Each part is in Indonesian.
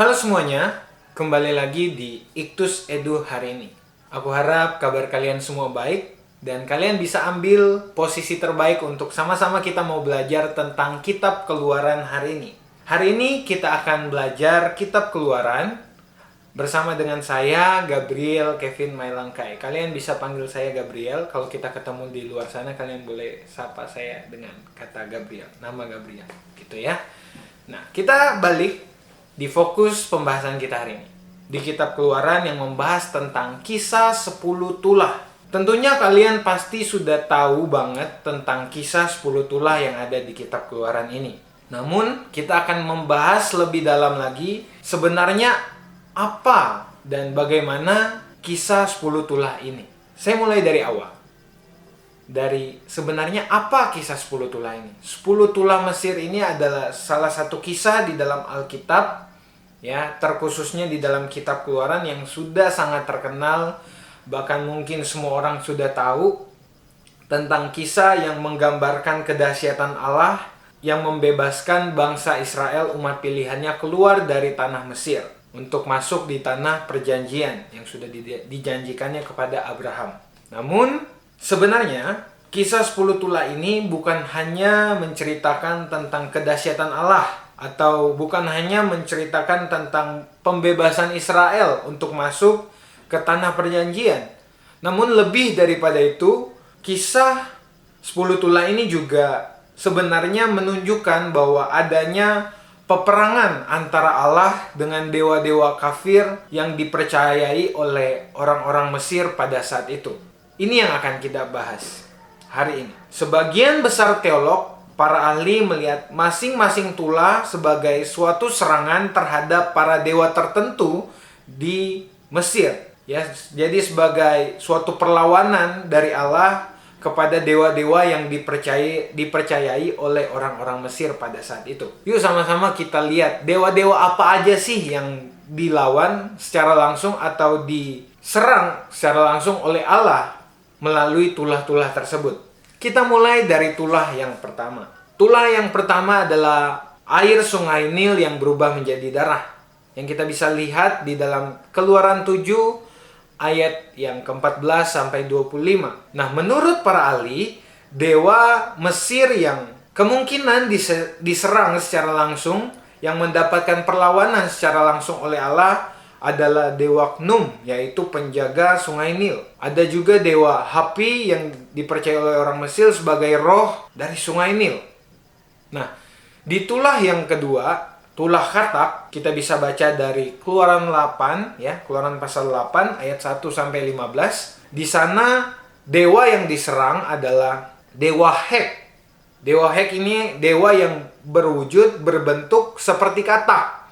Halo semuanya, kembali lagi di Iktus Edu hari ini. Aku harap kabar kalian semua baik dan kalian bisa ambil posisi terbaik untuk sama-sama kita mau belajar tentang kitab Keluaran hari ini. Hari ini kita akan belajar kitab Keluaran bersama dengan saya, Gabriel Kevin Mailangkai. Kalian bisa panggil saya Gabriel. Kalau kita ketemu di luar sana, kalian boleh sapa saya dengan kata Gabriel, nama Gabriel, gitu ya. Nah, kita balik di fokus pembahasan kita hari ini. Di kitab Keluaran yang membahas tentang kisah 10 tulah. Tentunya kalian pasti sudah tahu banget tentang kisah 10 tulah yang ada di kitab Keluaran ini. Namun, kita akan membahas lebih dalam lagi sebenarnya apa dan bagaimana kisah 10 tulah ini. Saya mulai dari awal. Dari sebenarnya apa kisah 10 tulah ini? 10 tulah Mesir ini adalah salah satu kisah di dalam Alkitab, ya, terkhususnya di dalam kitab Keluaran yang sudah sangat terkenal, bahkan mungkin semua orang sudah tahu tentang kisah yang menggambarkan kedahsyatan Allah yang membebaskan bangsa Israel, umat pilihannya, keluar dari tanah Mesir untuk masuk di tanah perjanjian yang sudah dijanjikannya kepada Abraham. Namun sebenarnya, kisah 10 tulah ini bukan hanya menceritakan tentang kedahsyatan Allah atau bukan hanya menceritakan tentang pembebasan Israel untuk masuk ke tanah perjanjian. Namun lebih daripada itu, kisah 10 tulah ini juga sebenarnya menunjukkan bahwa adanya peperangan antara Allah dengan dewa-dewa kafir yang dipercayai oleh orang-orang Mesir pada saat itu. Ini yang akan kita bahas hari ini. Sebagian besar teolog, para ahli melihat masing-masing tulah sebagai suatu serangan terhadap para dewa tertentu di Mesir. Ya, jadi sebagai suatu perlawanan dari Allah kepada dewa-dewa yang dipercayai oleh orang-orang Mesir pada saat itu. Yuk sama-sama kita lihat dewa-dewa apa aja sih yang dilawan secara langsung atau diserang secara langsung oleh Allah melalui tulah-tulah tersebut. Kita mulai dari tulah yang pertama. Tulah yang pertama adalah air sungai Nil yang berubah menjadi darah. Yang kita bisa lihat di dalam Keluaran 7 ayat yang ke-14 sampai 25. Nah, menurut para ahli, dewa Mesir yang kemungkinan diserang secara langsung, yang mendapatkan perlawanan secara langsung oleh Allah adalah dewa Knum, yaitu penjaga sungai Nil. Ada juga dewa Hapi yang dipercaya oleh orang Mesir sebagai roh dari sungai Nil. Nah, di tulah yang kedua, tulah Khatak, kita bisa baca dari Keluaran 8, ya, Keluaran pasal 8 ayat 1 sampai 15. Di sana dewa yang diserang adalah dewa Hek. Dewa Hek ini dewa yang berbentuk seperti katak.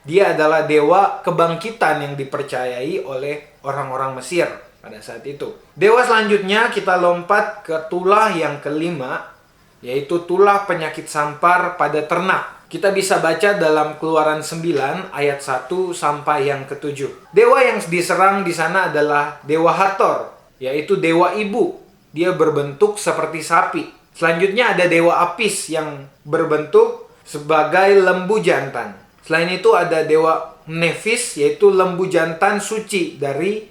Dia adalah dewa kebangkitan yang dipercayai oleh orang-orang Mesir pada saat itu. Dewa selanjutnya kita lompat ke tulah yang kelima, yaitu tulah penyakit sampar pada ternak. Kita bisa baca dalam Keluaran 9 ayat 1 sampai yang ke-7. Dewa yang diserang di sana adalah dewa Hathor, yaitu dewa ibu. Dia berbentuk seperti sapi. Selanjutnya ada dewa Apis yang berbentuk sebagai lembu jantan. Selain itu ada dewa Nephis, yaitu lembu jantan suci dari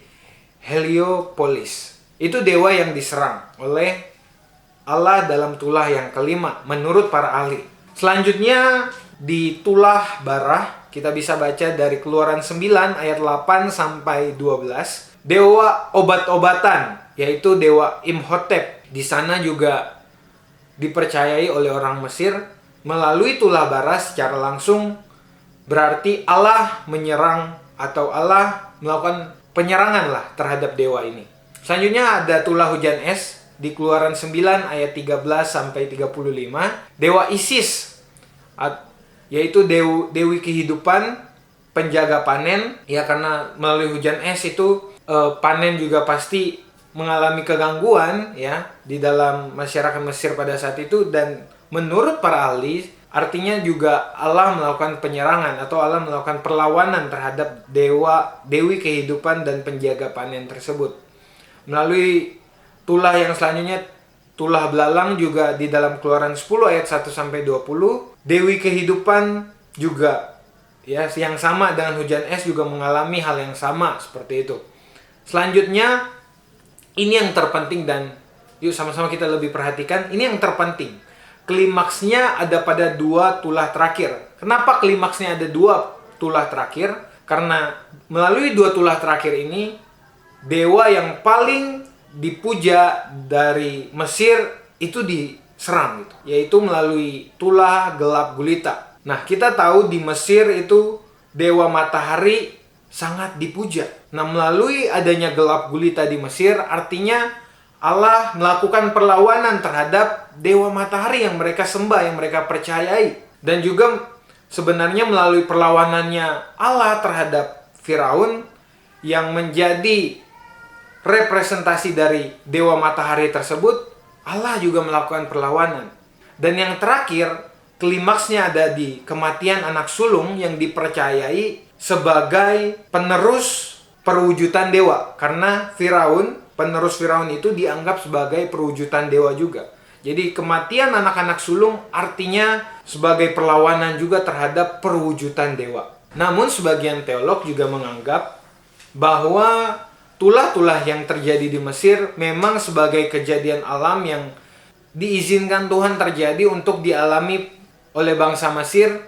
Heliopolis. Itu dewa yang diserang oleh Allah dalam tulah yang kelima menurut para ahli. Selanjutnya di tulah Barah, kita bisa baca dari Keluaran 9 ayat 8 sampai 12. Dewa obat-obatan, yaitu dewa Imhotep. Di sana juga dipercayai oleh orang Mesir melalui tulah Barah secara langsung. Berarti Allah menyerang atau Allah melakukan penyerangan lah terhadap dewa ini. Selanjutnya ada tulah hujan es di Keluaran 9 ayat 13 sampai 35. Dewa Isis, yaitu dewi kehidupan, penjaga panen. Ya, karena melalui hujan es itu panen juga pasti mengalami kegangguan, ya, di dalam masyarakat Mesir pada saat itu. Dan menurut para ahli, artinya juga Allah melakukan penyerangan atau Allah melakukan perlawanan terhadap dewi kehidupan dan penjaga panen tersebut. Melalui tulah yang selanjutnya, tulah belalang juga di dalam Keluaran 10 ayat 1 sampai 20, dewi kehidupan juga Ya, yang sama dengan hujan es juga mengalami hal yang sama seperti itu. Selanjutnya, ini yang terpenting dan yuk sama-sama kita lebih perhatikan. Ini yang terpenting. Klimaksnya ada pada 2 tulah terakhir. Kenapa klimaksnya ada 2 tulah terakhir? Karena melalui 2 tulah terakhir ini, dewa yang paling dipuja dari Mesir itu diserang gitu, yaitu melalui tulah gelap gulita. Nah, kita tahu di Mesir itu dewa matahari sangat dipuja. Nah, melalui adanya gelap gulita di Mesir, artinya Allah melakukan perlawanan terhadap dewa matahari yang mereka sembah, yang mereka percayai. Dan juga sebenarnya melalui perlawanannya Allah terhadap Firaun yang menjadi representasi dari dewa matahari tersebut, Allah juga melakukan perlawanan. Dan yang terakhir, klimaksnya ada di kematian anak sulung yang dipercayai sebagai penerus perwujudan dewa. Karena penerus Firaun itu dianggap sebagai perwujudan dewa juga. Jadi kematian anak-anak sulung artinya sebagai perlawanan juga terhadap perwujudan dewa. Namun sebagian teolog juga menganggap bahwa tulah-tulah yang terjadi di Mesir memang sebagai kejadian alam yang diizinkan Tuhan terjadi untuk dialami oleh bangsa Mesir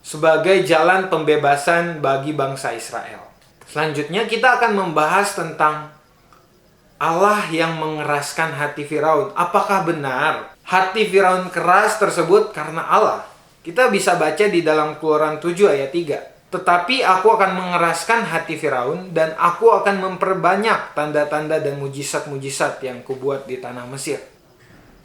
sebagai jalan pembebasan bagi bangsa Israel. Selanjutnya kita akan membahas tentang Allah yang mengeraskan hati Firaun. Apakah benar hati Firaun keras tersebut karena Allah? Kita bisa baca di dalam Keluaran 7 ayat 3. Tetapi aku akan mengeraskan hati Firaun dan aku akan memperbanyak tanda-tanda dan mujizat-mujizat yang kubuat di tanah Mesir.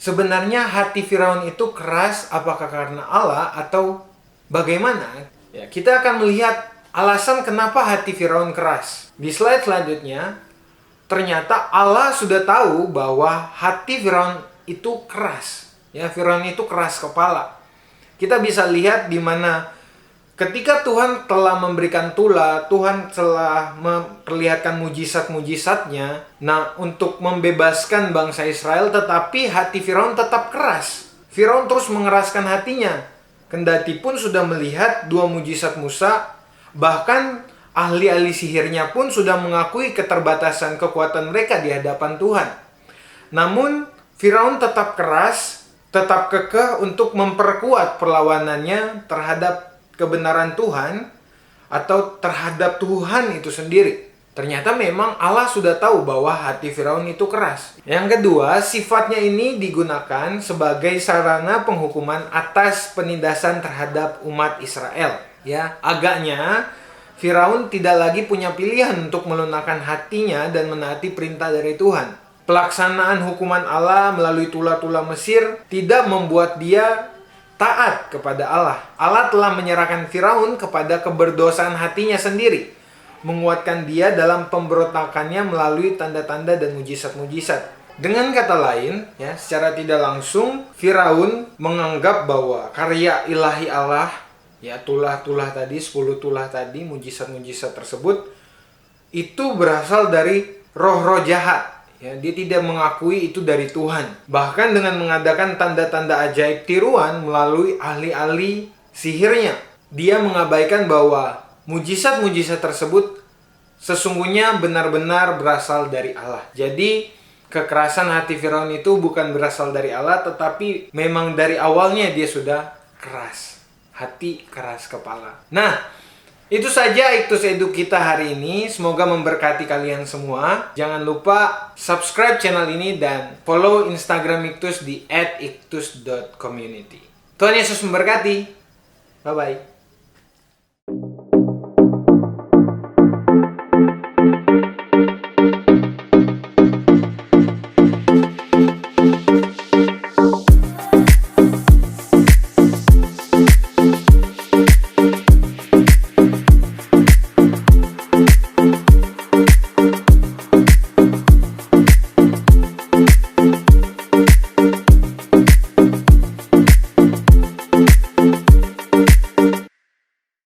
Sebenarnya hati Firaun itu keras apakah karena Allah atau bagaimana? Ya, kita akan melihat alasan kenapa hati Firaun keras. Di slide selanjutnya, ternyata Allah sudah tahu bahwa hati Firaun itu keras. Ya, Firaun itu keras kepala. Kita bisa lihat di mana ketika Tuhan telah memberikan tulah, Tuhan telah memperlihatkan mujizat-mujizatnya, nah untuk membebaskan bangsa Israel, tetapi hati Firaun tetap keras. Firaun terus mengeraskan hatinya. Kendati pun sudah melihat 2 mujizat Musa, bahkan ahli-ahli sihirnya pun sudah mengakui keterbatasan kekuatan mereka di hadapan Tuhan. Namun Firaun tetap keras, tetap kekeh untuk memperkuat perlawanannya terhadap kebenaran Tuhan atau terhadap Tuhan itu sendiri. Ternyata memang Allah sudah tahu bahwa hati Firaun itu keras. Yang kedua, sifatnya ini digunakan sebagai sarana penghukuman atas penindasan terhadap umat Israel. Ya, agaknya Firaun tidak lagi punya pilihan untuk melunakkan hatinya dan menaati perintah dari Tuhan. Pelaksanaan hukuman Allah melalui tulah-tulah Mesir tidak membuat dia taat kepada Allah. Allah telah menyerahkan Firaun kepada keberdosaan hatinya sendiri, menguatkan dia dalam pemberontakannya melalui tanda-tanda dan mujizat-mujizat. Dengan kata lain, ya, secara tidak langsung Firaun menganggap bahwa karya ilahi Allah, ya, tulah-tulah tadi, 10 tulah tadi, mujizat-mujizat tersebut itu berasal dari roh-roh jahat. Ya, dia tidak mengakui itu dari Tuhan. Bahkan dengan mengadakan tanda-tanda ajaib tiruan melalui ahli-ahli sihirnya, dia mengabaikan bahwa mujizat-mujizat tersebut sesungguhnya benar-benar berasal dari Allah. Jadi kekerasan hati Firaun itu bukan berasal dari Allah, tetapi memang dari awalnya dia sudah keras. Hati keras kepala. Nah, itu saja Iktus Edu kita hari ini. Semoga memberkati kalian semua. Jangan lupa subscribe channel ini dan follow Instagram Iktus di @iktus.community. Tuhan Yesus memberkati. Bye-bye.